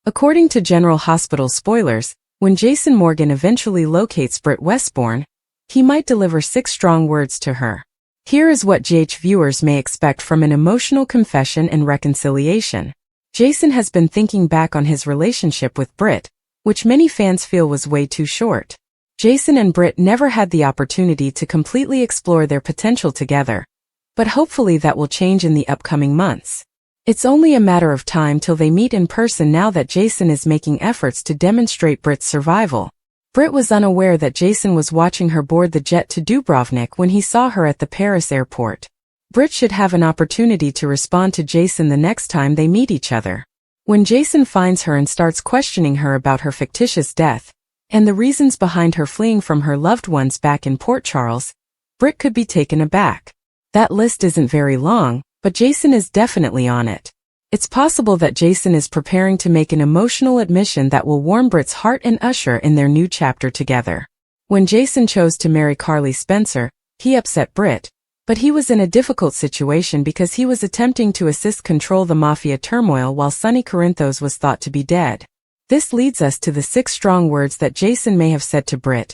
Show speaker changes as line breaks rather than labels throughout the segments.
According to General Hospital spoilers, when Jason Morgan eventually locates Britt Westbourne, he might deliver 6 strong words to her. Here is what GH viewers may expect from an emotional confession and reconciliation. Jason has been thinking back on his relationship with Britt, which many fans feel was way too short. Jason and Britt never had the opportunity to completely explore their potential together, but hopefully that will change in the upcoming months. It's only a matter of time till they meet in person now that Jason is making efforts to demonstrate Britt's survival. Britt was unaware that Jason was watching her board the jet to Dubrovnik when he saw her at the Paris airport. Britt should have an opportunity to respond to Jason the next time they meet each other. When Jason finds her and starts questioning her about her fictitious death, and the reasons behind her fleeing from her loved ones back in Port Charles, Britt could be taken aback. That list isn't very long, but Jason is definitely on it. It's possible that Jason is preparing to make an emotional admission that will warm Britt's heart and usher in their new chapter together. When Jason chose to marry Carly Spencer, he upset Britt, but he was in a difficult situation because he was attempting to assist control the mafia turmoil while Sonny Corinthos was thought to be dead. This leads us to the 6 strong words that Jason may have said to Britt.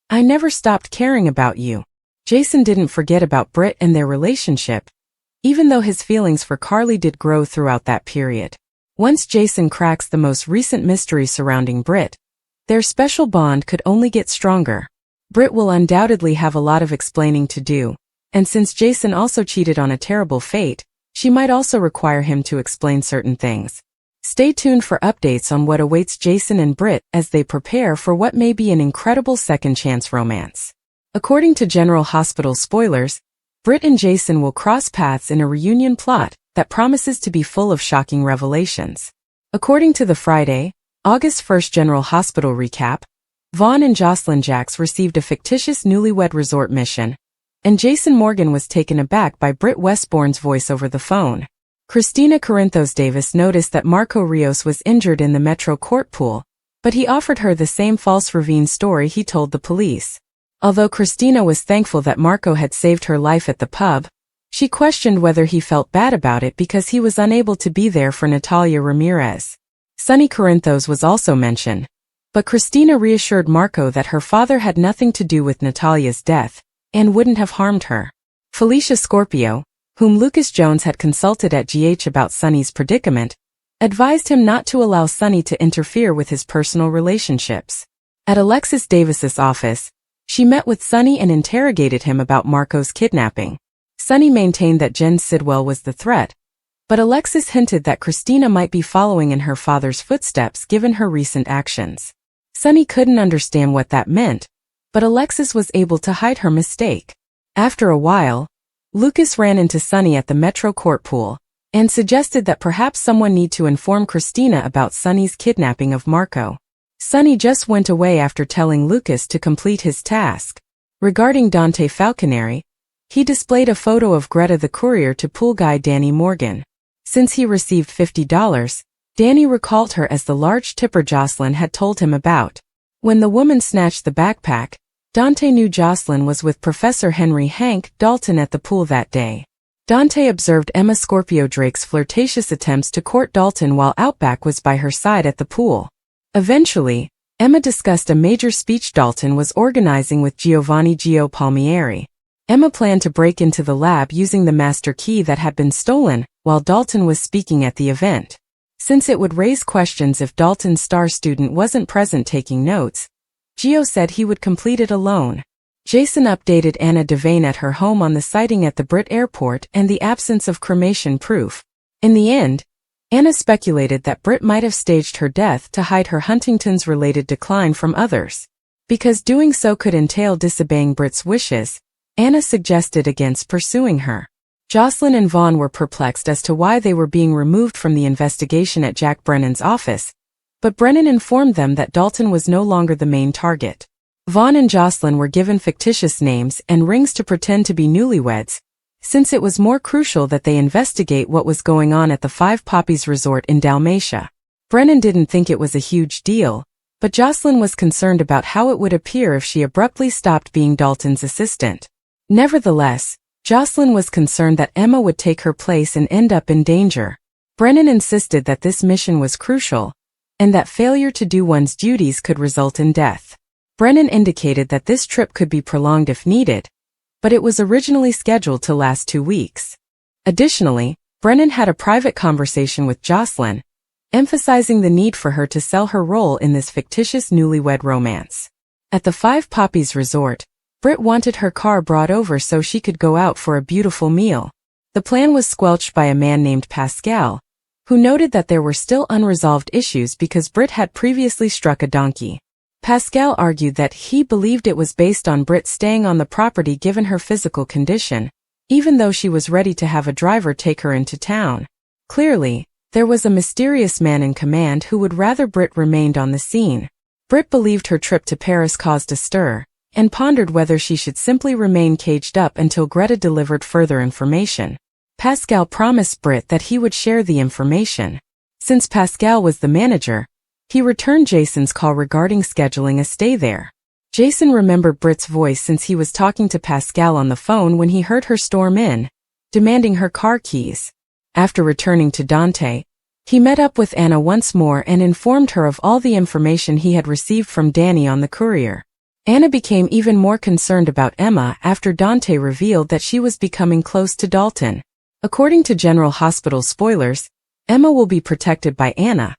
I never stopped caring about you. Jason didn't forget about Britt and their relationship, even though his feelings for Carly did grow throughout that period. Once Jason cracks the most recent mystery surrounding Britt, their special bond could only get stronger. Britt will undoubtedly have a lot of explaining to do, and since Jason also cheated on a terrible fate, she might also require him to explain certain things. Stay tuned for updates on what awaits Jason and Britt as they prepare for what may be an incredible second-chance romance. According to General Hospital spoilers, Britt and Jason will cross paths in a reunion plot that promises to be full of shocking revelations. According to the Friday, August 1st General Hospital recap, Vaughn and Jocelyn Jacks received a fictitious newlywed resort mission, and Jason Morgan was taken aback by Britt Westbourne's voice over the phone. Christina Corinthos Davis noticed that Marco Rios was injured in the Metro court pool, but he offered her the same false ravine story he told the police. Although Christina was thankful that Marco had saved her life at the pub, she questioned whether he felt bad about it because he was unable to be there for Natalia Ramirez. Sonny Corinthos was also mentioned, but Christina reassured Marco that her father had nothing to do with Natalia's death and wouldn't have harmed her. Felicia Scorpio, whom Lucas Jones had consulted at GH about Sonny's predicament, advised him not to allow Sonny to interfere with his personal relationships. At Alexis Davis's office, she met with Sonny and interrogated him about Marco's kidnapping. Sonny maintained that Jen Sidwell was the threat, but Alexis hinted that Christina might be following in her father's footsteps given her recent actions. Sonny couldn't understand what that meant, but Alexis was able to hide her mistake. After a while, Lucas ran into Sonny at the Metro court pool and suggested that perhaps someone need to inform Christina about Sonny's kidnapping of Marco. Sonny just went away after telling Lucas to complete his task. Regarding Dante Falconeri, he displayed a photo of Greta the courier to pool guy Danny Morgan. Since he received $50, Danny recalled her as the large tipper Jocelyn had told him about. When the woman snatched the backpack, Dante knew Jocelyn was with Professor Henry Hank Dalton at the pool that day. Dante observed Emma Scorpio Drake's flirtatious attempts to court Dalton while Outback was by her side at the pool. Eventually, Emma discussed a major speech Dalton was organizing with Giovanni Gio Palmieri. Emma planned to break into the lab using the master key that had been stolen while Dalton was speaking at the event. Since it would raise questions if Dalton's star student wasn't present taking notes, Gio said he would complete it alone. Jason updated Anna Devane at her home on the sighting at the Britt airport and the absence of cremation proof. In the end, Anna speculated that Britt might have staged her death to hide her Huntington's-related decline from others. Because doing so could entail disobeying Britt's wishes, Anna suggested against pursuing her. Jocelyn and Vaughn were perplexed as to why they were being removed from the investigation at Jack Brennan's office, but Brennan informed them that Dalton was no longer the main target. Vaughn and Jocelyn were given fictitious names and rings to pretend to be newlyweds, since it was more crucial that they investigate what was going on at the Five Poppies Resort in Dalmatia. Brennan didn't think it was a huge deal, but Jocelyn was concerned about how it would appear if she abruptly stopped being Dalton's assistant. Nevertheless, Jocelyn was concerned that Emma would take her place and end up in danger. Brennan insisted that this mission was crucial, and that failure to do one's duties could result in death. Brennan indicated that this trip could be prolonged if needed, but it was originally scheduled to last 2 weeks. Additionally, Brennan had a private conversation with Jocelyn, emphasizing the need for her to sell her role in this fictitious newlywed romance. At the Five Poppies Resort, Britt wanted her car brought over so she could go out for a beautiful meal. The plan was squelched by a man named Pascal, who noted that there were still unresolved issues because Britt had previously struck a donkey. Pascal argued that he believed it was based on Britt staying on the property given her physical condition, even though she was ready to have a driver take her into town. Clearly, there was a mysterious man in command who would rather Britt remained on the scene. Britt believed her trip to Paris caused a stir, and pondered whether she should simply remain caged up until Greta delivered further information. Pascal promised Britt that he would share the information. Since Pascal was the manager, he returned Jason's call regarding scheduling a stay there. Jason remembered Britt's voice since he was talking to Pascal on the phone when he heard her storm in, demanding her car keys. After returning to Dante, he met up with Anna once more and informed her of all the information he had received from Danny on the courier. Anna became even more concerned about Emma after Dante revealed that she was becoming close to Dalton. According to General Hospital spoilers, Emma will be protected by Anna,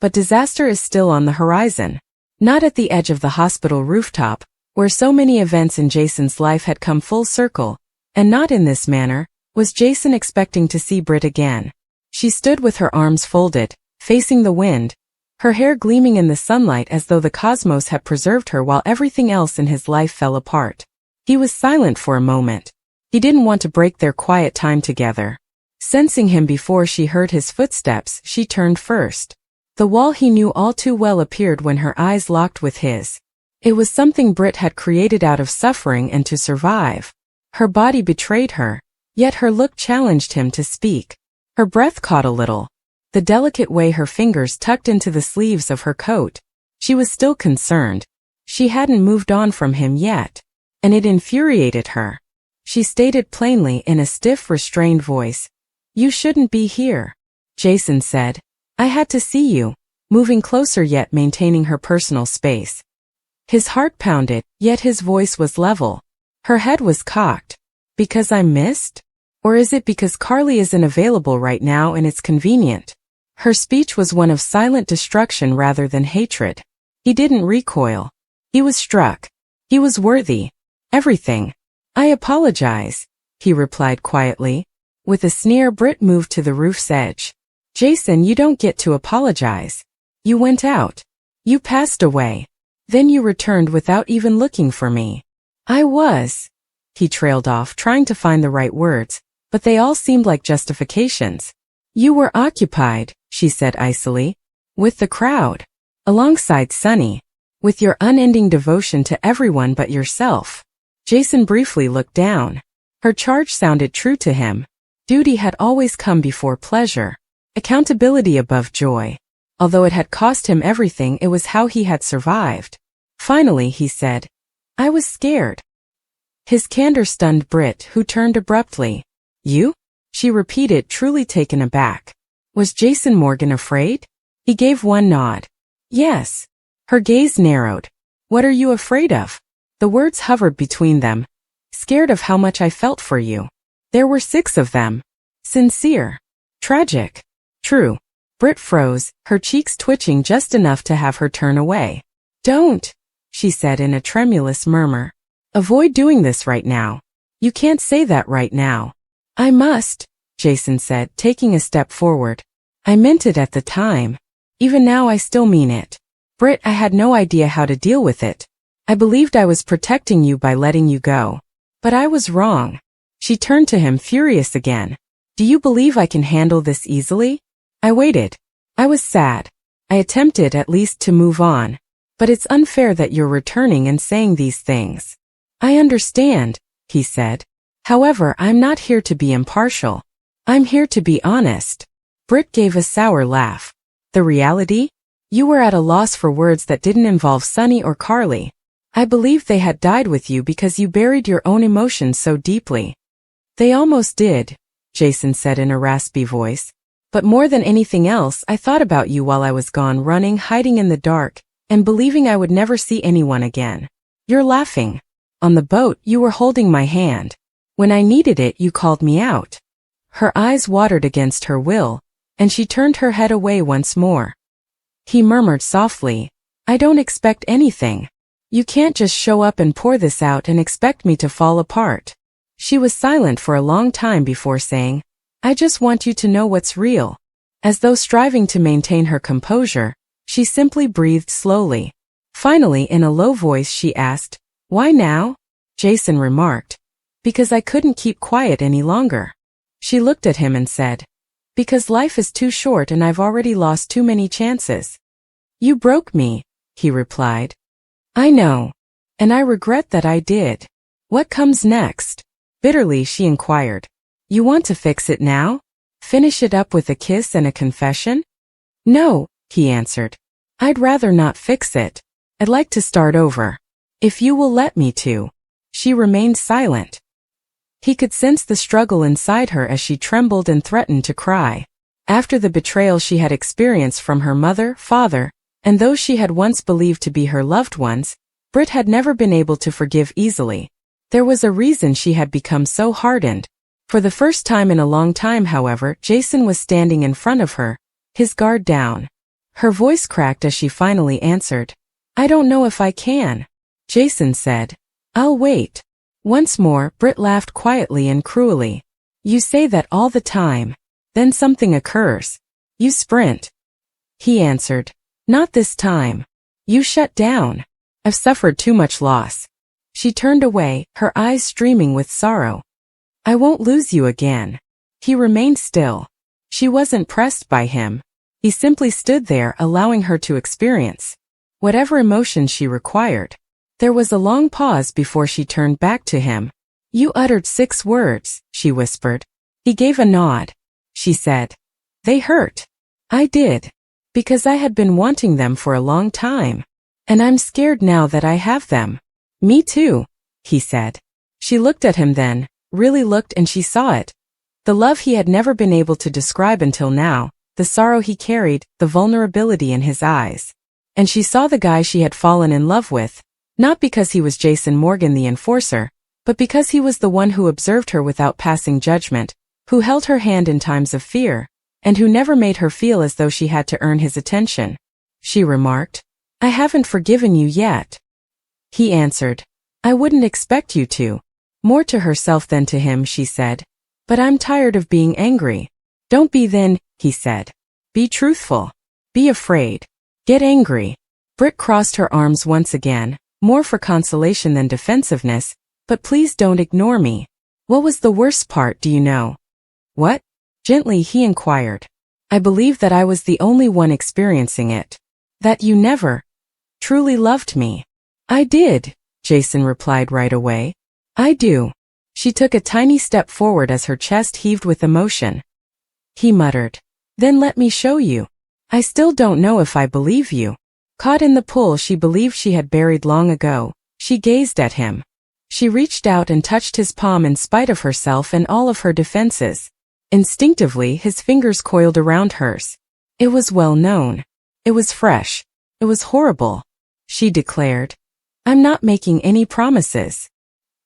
but disaster is still on the horizon. Not at the edge of the hospital rooftop, where so many events in Jason's life had come full circle, and not in this manner, was Jason expecting to see Britt again. She stood with her arms folded, facing the wind, her hair gleaming in the sunlight as though the cosmos had preserved her while everything else in his life fell apart. He was silent for a moment. He didn't want to break their quiet time together. Sensing him before she heard his footsteps, she turned first. The wall he knew all too well appeared when her eyes locked with his. It was something Britt had created out of suffering and to survive. Her body betrayed her, yet her look challenged him to speak. Her breath caught a little. The delicate way her fingers tucked into the sleeves of her coat. She was still concerned. She hadn't moved on from him yet, and it infuriated her. She stated plainly in a stiff, restrained voice, "You shouldn't be here." Jason said, "I had to see you," moving closer yet maintaining her personal space. His heart pounded, yet his voice was level. Her head was cocked. "Because I'm missed? Or is it because Carly isn't available right now and it's convenient?" Her speech was one of silent destruction rather than hatred. He didn't recoil. He was struck. He was worthy. Everything. "I apologize," he replied quietly. With a sneer, Britt moved to the roof's edge. "Jason, you don't get to apologize. You went out. You passed away. Then you returned without even looking for me." "I was," he trailed off, trying to find the right words, but they all seemed like justifications. "You were occupied," she said icily, "with the crowd. Alongside Sunny. With your unending devotion to everyone but yourself." Jason briefly looked down. Her charge sounded true to him. Duty had always come before pleasure. Accountability above joy. Although it had cost him everything, it was how he had survived. Finally, he said, "I was scared." His candor stunned Britt, who turned abruptly. "You?" she repeated, truly taken aback. Was Jason Morgan afraid? He gave one nod. "Yes." Her gaze narrowed. "What are you afraid of?" The words hovered between them. "Scared of how much I felt for you." There were 6 of them. Sincere. Tragic. True. Britt froze, her cheeks twitching just enough to have her turn away. "Don't," she said in a tremulous murmur. "Avoid doing this right now. You can't say that right now." "I must," Jason said, taking a step forward. "I meant it at the time. Even now I still mean it. Britt, I had no idea how to deal with it. I believed I was protecting you by letting you go. But I was wrong." She turned to him, furious again. "Do you believe I can handle this easily?" I waited. I was sad. I attempted at least to move on. "But it's unfair that you're returning and saying these things." "I understand," he said. "However, I'm not here to be impartial. I'm here to be honest." Britt gave a sour laugh. "The reality? You were at a loss for words that didn't involve Sunny or Carly. I believed they had died with you because you buried your own emotions so deeply." "They almost did," Jason said in a raspy voice. But more than anything else, I thought about you while I was gone, running, hiding in the dark, and believing I would never see anyone again. You're laughing. On the boat, you were holding my hand. When I needed it, you called me out. Her eyes watered against her will, and she turned her head away once more. He murmured softly, I don't expect anything. You can't just show up and pour this out and expect me to fall apart. She was silent for a long time before saying, I just want you to know what's real. As though striving to maintain her composure, she simply breathed slowly. Finally, in a low voice, she asked, Why now? Jason remarked, Because I couldn't keep quiet any longer. She looked at him and said, Because life is too short and I've already lost too many chances. You broke me, he replied. I know. And I regret that I did. What comes next? Bitterly, she inquired. You want to fix it now? Finish it up with a kiss and a confession? No, he answered. I'd rather not fix it. I'd like to start over. If you will let me to. She remained silent. He could sense the struggle inside her as she trembled and threatened to cry. After the betrayal she had experienced from her mother, father, and those she had once believed to be her loved ones, Britt had never been able to forgive easily. There was a reason she had become so hardened. For the first time in a long time, however, Jason was standing in front of her, his guard down. Her voice cracked as she finally answered. I don't know if I can. Jason said. I'll wait. Once more, Britt laughed quietly and cruelly. You say that all the time. Then something occurs. You sprint. He answered. Not this time. You shut down. I've suffered too much loss. She turned away, her eyes streaming with sorrow. I won't lose you again. He remained still. She wasn't pressed by him. He simply stood there, allowing her to experience whatever emotion she required. There was a long pause before she turned back to him. You uttered 6 words, she whispered. He gave a nod. She said. They hurt. I did. Because I had been wanting them for a long time. And I'm scared now that I have them. Me too, he said. She looked at him then, really looked, and she saw it. The love he had never been able to describe until now, the sorrow he carried, the vulnerability in his eyes. And she saw the guy she had fallen in love with, not because he was Jason Morgan the enforcer, but because he was the one who observed her without passing judgment, who held her hand in times of fear, and who never made her feel as though she had to earn his attention. She remarked, I haven't forgiven you yet. He answered, I wouldn't expect you to. More to herself than to him, she said. But I'm tired of being angry. Don't be then, he said. Be truthful. Be afraid. Get angry. Britt crossed her arms once again, more for consolation than defensiveness, but please don't ignore me. What was the worst part, do you know? What? Gently he inquired. I believe that I was the only one experiencing it. That you never truly loved me. I did, Jason replied right away. I do. She took a tiny step forward as her chest heaved with emotion. He muttered. Then let me show you. I still don't know if I believe you. Caught in the pull she believed she had buried long ago, she gazed at him. She reached out and touched his palm in spite of herself and all of her defenses. Instinctively, his fingers coiled around hers. It was well known. It was fresh. It was horrible. She declared. I'm not making any promises.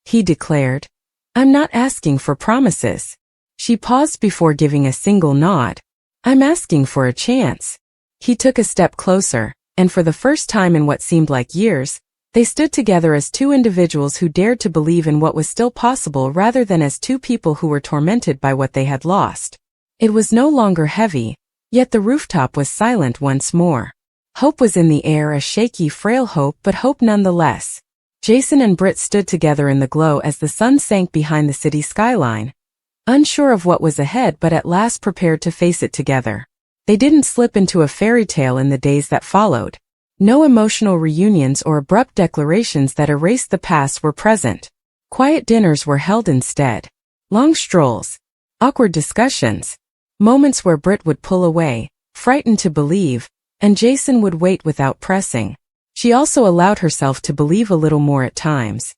He declared. I'm not asking for promises. She paused before giving a single nod. I'm asking for a chance. He took a step closer, and for the first time in what seemed like years, they stood together as 2 individuals who dared to believe in what was still possible rather than as 2 people who were tormented by what they had lost. It was no longer heavy, yet the rooftop was silent once more. Hope was in the air, a shaky, frail hope, but hope nonetheless. Jason and Britt stood together in the glow as the sun sank behind the city skyline, unsure of what was ahead but at last prepared to face it together. They didn't slip into a fairy tale in the days that followed. No emotional reunions or abrupt declarations that erased the past were present. Quiet dinners were held instead. Long strolls. Awkward discussions. Moments where Britt would pull away, frightened to believe, and Jason would wait without pressing. She also allowed herself to believe a little more at times.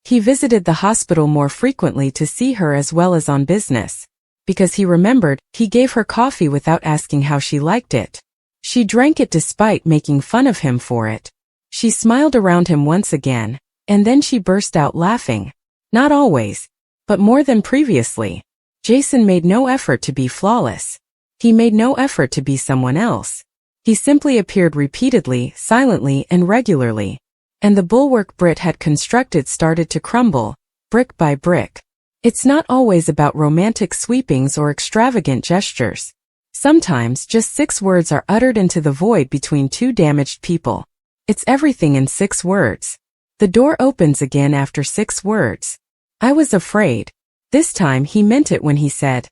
He visited the hospital more frequently to see her as well as on business. because he remembered he gave her coffee without asking how she liked it. She drank it despite making fun of him for it. She smiled around him once again, and then she burst out laughing. Not always, but more than previously. Jason made no effort to be flawless. He made no effort to be someone else. He simply appeared repeatedly, silently, and regularly. And the bulwark Britt had constructed started to crumble, brick by brick. It's not always about romantic sweepings or extravagant gestures. Sometimes just 6 words are uttered into the void between 2 damaged people. It's everything in 6 words. The door opens again after 6 words. I was afraid. This time he meant it when he said,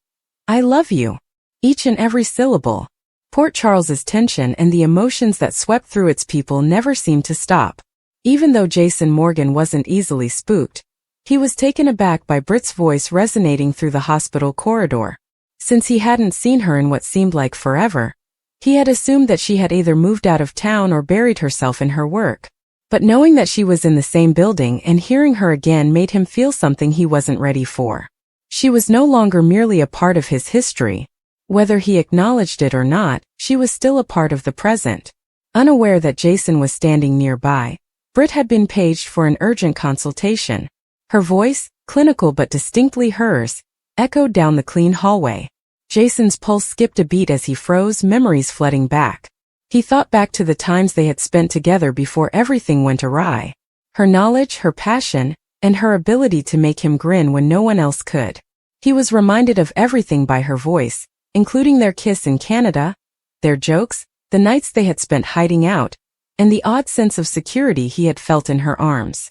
"I love you." Each and every syllable. Port Charles's tension and the emotions that swept through its people never seemed to stop. Even though Jason Morgan wasn't easily spooked, he was taken aback by Britt's voice resonating through the hospital corridor. Since he hadn't seen her in what seemed like forever, he had assumed that she had either moved out of town or buried herself in her work. But knowing that she was in the same building and hearing her again made him feel something he wasn't ready for. She was no longer merely a part of his history. Whether he acknowledged it or not, she was still a part of the present. Unaware that Jason was standing nearby, Britt had been paged for an urgent consultation. Her voice, clinical but distinctly hers, echoed down the clean hallway. Jason's pulse skipped a beat as he froze, memories flooding back. He thought back to the times they had spent together before everything went awry. Her knowledge, her passion, and her ability to make him grin when no one else could. He was reminded of everything by her voice, including their kiss in Canada, their jokes, the nights they had spent hiding out, and the odd sense of security he had felt in her arms.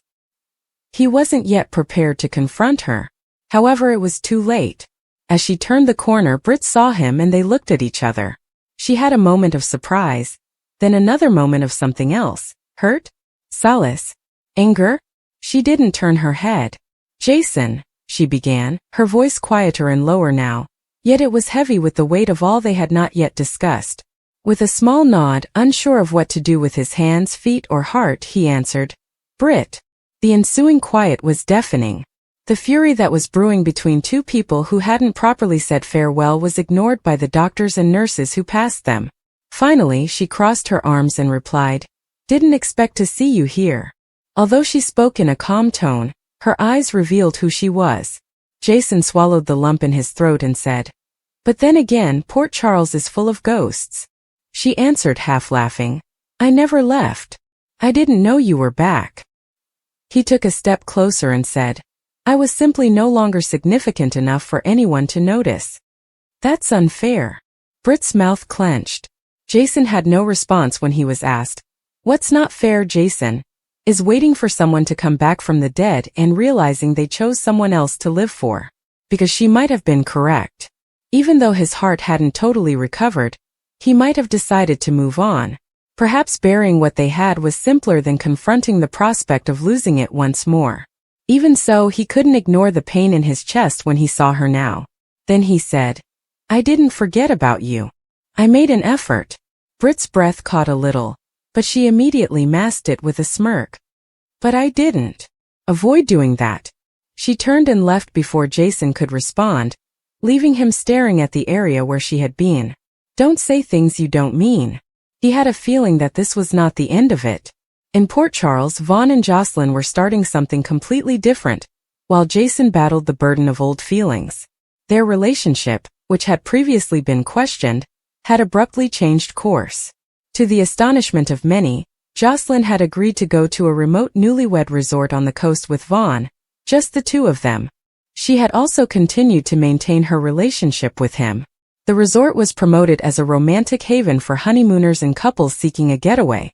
He wasn't yet prepared to confront her. However, it was too late. As she turned the corner, Britt saw him and they looked at each other. She had a moment of surprise, then another moment of something else. Hurt? Solace? Anger? She didn't turn her head. "Jason," she began, her voice quieter and lower now, yet it was heavy with the weight of all they had not yet discussed. With a small nod, unsure of what to do with his hands, feet, or heart, he answered, "Britt." The ensuing quiet was deafening. The fury that was brewing between 2 people who hadn't properly said farewell was ignored by the doctors and nurses who passed them. Finally, she crossed her arms and replied, "Didn't expect to see you here." Although she spoke in a calm tone, her eyes revealed who she was. Jason swallowed the lump in his throat and said, "But then again, Port Charles is full of ghosts." She answered, half laughing, "I never left. I didn't know you were back." He took a step closer and said, "I was simply no longer significant enough for anyone to notice." "That's unfair." Britt's mouth clenched. Jason had no response when he was asked, "What's not fair, Jason, is waiting for someone to come back from the dead and realizing they chose someone else to live for. Because she might have been correct. Even though his heart hadn't totally recovered, he might have decided to move on. Perhaps burying what they had was simpler than confronting the prospect of losing it once more. Even so, he couldn't ignore the pain in his chest when he saw her now. Then he said, "I didn't forget about you. I made an effort." Britt's breath caught a little, but she immediately masked it with a smirk. "But I didn't. Avoid doing that." She turned and left before Jason could respond, leaving him staring at the area where she had been. Don't say things you don't mean. He had a feeling that this was not the end of it. In Port Charles, Vaughn and Jocelyn were starting something completely different, while Jason battled the burden of old feelings. Their relationship, which had previously been questioned, had abruptly changed course. To the astonishment of many, Jocelyn had agreed to go to a remote newlywed resort on the coast with Vaughn, just the 2 of them. She had also continued to maintain her relationship with him. The resort was promoted as a romantic haven for honeymooners and couples seeking a getaway.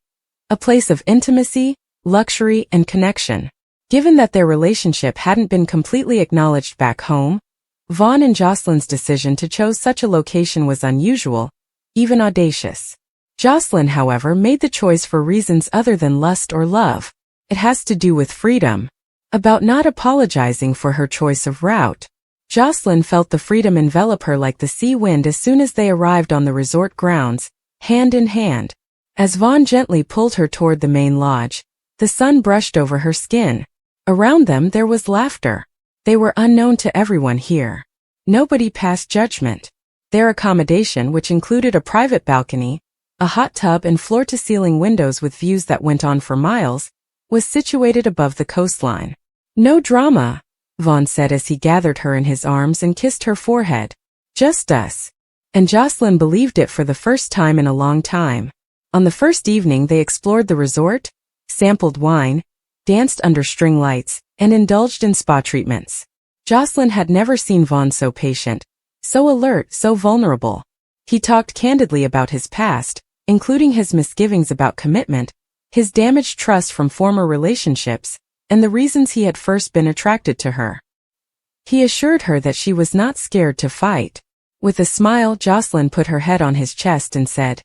A place of intimacy, luxury, and connection. Given that their relationship hadn't been completely acknowledged back home, Vaughn and Jocelyn's decision to choose such a location was unusual, even audacious. Jocelyn, however, made the choice for reasons other than lust or love. It has to do with freedom. About not apologizing for her choice of route. Jocelyn felt the freedom envelop her like the sea wind as soon as they arrived on the resort grounds, hand in hand. As Vaughn gently pulled her toward the main lodge, the sun brushed over her skin. Around them there was laughter. They were unknown to everyone here. Nobody passed judgment. Their accommodation, which included a private balcony, a hot tub and floor-to-ceiling windows with views that went on for miles, was situated above the coastline. No drama, Vaughn said as he gathered her in his arms and kissed her forehead. Just us. And Jocelyn believed it for the first time in a long time. On the first evening they explored the resort, sampled wine, danced under string lights, and indulged in spa treatments. Jocelyn had never seen Vaughn so patient, so alert, so vulnerable. He talked candidly about his past, including his misgivings about commitment, his damaged trust from former relationships, and the reasons he had first been attracted to her. He assured her that she was not scared to fight. With a smile, Jocelyn put her head on his chest and said,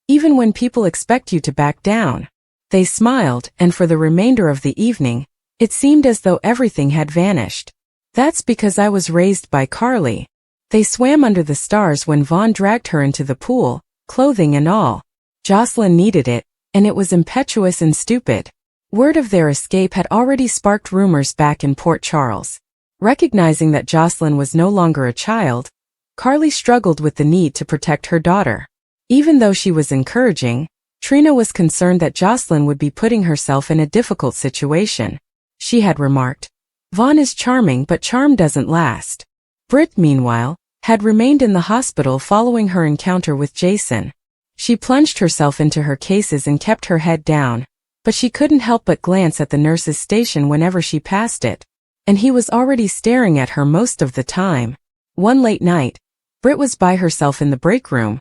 "Even when people expect you to back down." They smiled, and for the remainder of the evening, it seemed as though everything had vanished. "That's because I was raised by Carly." They swam under the stars when Vaughn dragged her into the pool, clothing and all. Jocelyn needed it, and it was impetuous and stupid. Word of their escape had already sparked rumors back in Port Charles. Recognizing that Jocelyn was no longer a child, Carly struggled with the need to protect her daughter. Even though she was encouraging, Trina was concerned that Jocelyn would be putting herself in a difficult situation. She had remarked, "Vaughn is charming, but charm doesn't last." Britt, meanwhile, had remained in the hospital following her encounter with Jason. She plunged herself into her cases and kept her head down, but she couldn't help but glance at the nurse's station whenever she passed it, and he was already staring at her most of the time. One late night, Britt was by herself in the break room,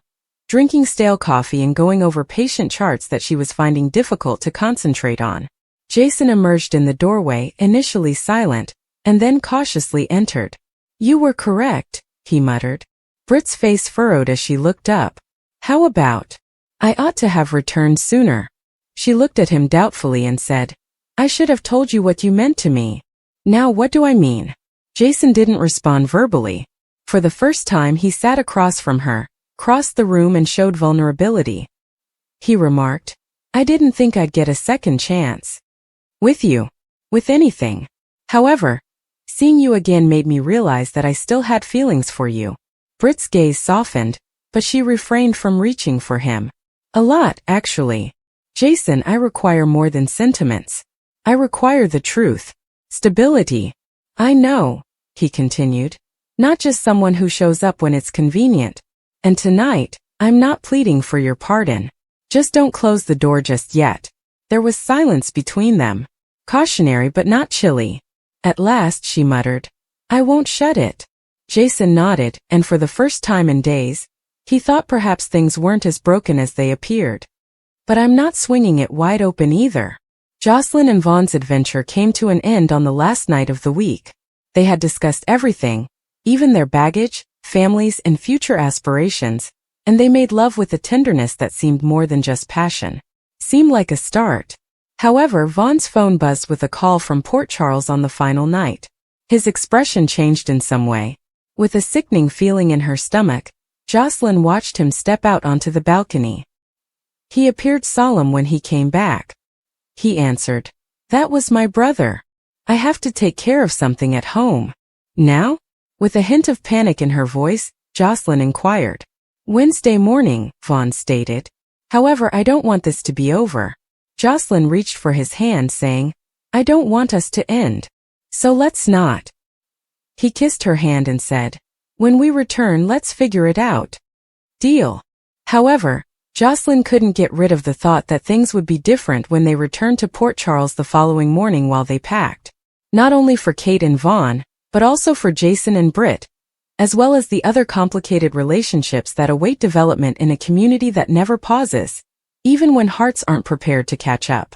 drinking stale coffee and going over patient charts that she was finding difficult to concentrate on. Jason emerged in the doorway, initially silent, and then cautiously entered. "You were correct," he muttered. Britt's face furrowed as she looked up. "How about? I ought to have returned sooner." She looked at him doubtfully and said, "I should have told you what you meant to me." "Now what do I mean?" Jason didn't respond verbally. For the first time he sat across from her, crossed the room and showed vulnerability. He remarked, "I didn't think I'd get a second chance. With you. With anything. However, seeing you again made me realize that I still had feelings for you." Britt's gaze softened, but she refrained from reaching for him. "A lot, actually. Jason, I require more than sentiments. I require the truth. Stability." "I know," he continued. "Not just someone who shows up when it's convenient. And tonight, I'm not pleading for your pardon. Just don't close the door just yet." There was silence between them. Cautionary but not chilly. At last she muttered, "I won't shut it." Jason nodded, and for the first time in days, he thought perhaps things weren't as broken as they appeared. "But I'm not swinging it wide open either." Jocelyn and Vaughn's adventure came to an end on the last night of the week. They had discussed everything, even their baggage, families, and future aspirations, and they made love with a tenderness that seemed more than just passion. Seemed like a start. However, Vaughn's phone buzzed with a call from Port Charles on the final night. His expression changed in some way. With a sickening feeling in her stomach, Jocelyn watched him step out onto the balcony. He appeared solemn when he came back. He answered, "That was my brother. I have to take care of something at home." "Now?" With a hint of panic in her voice, Jocelyn inquired. "Wednesday morning," Vaughn stated. "However, I don't want this to be over." Jocelyn reached for his hand, saying, "I don't want us to end. So let's not." He kissed her hand and said, "When we return, let's figure it out." Deal. However, Jocelyn couldn't get rid of the thought that things would be different when they returned to Port Charles the following morning while they packed. Not only for Kate and Vaughn, but also for Jason and Britt, as well as the other complicated relationships that await development in a community that never pauses, even when hearts aren't prepared to catch up.